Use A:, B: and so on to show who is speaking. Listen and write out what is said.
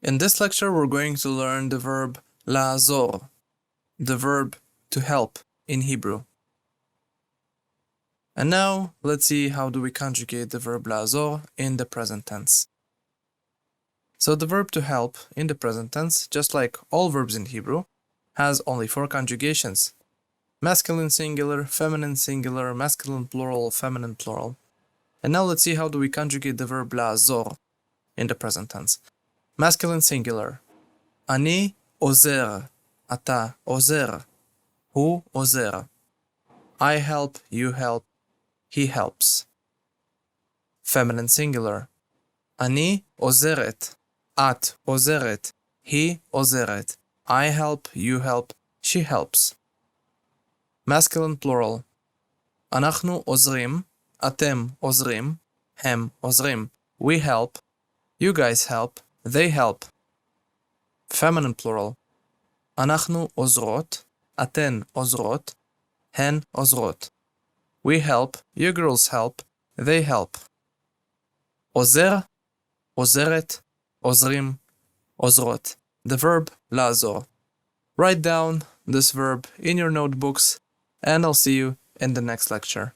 A: In this lecture, we're going to learn the verb לעזור, the verb to help in Hebrew. And now, let's see how do we conjugate the verb לעזור in the present tense. So the verb to help in the present tense, just like all verbs in Hebrew, has only 4 conjugations. Masculine singular, feminine singular, masculine plural, feminine plural. And now let's see how do we conjugate the verb לעזור in the present tense. Masculine singular. אני עוזר, אתה עוזר, הוא עוזר. I help, you help, he helps. Feminine singular. אני עוזרת, את עוזרת, היא עוזרת. I help, you help, she helps. Masculine plural. אנחנו עוזרים, אתם עוזרים, הם עוזרים. We help, you guys help, they help. Feminine plural. אנחנו עוזרות, אתן עוזרות, הן עוזרות. We help, you girls help, they help. עוזר, עוזרת, עוזרים, עוזרות. The verb לעזור. Write down this verb in your notebooks, and I'll see you in the next lecture.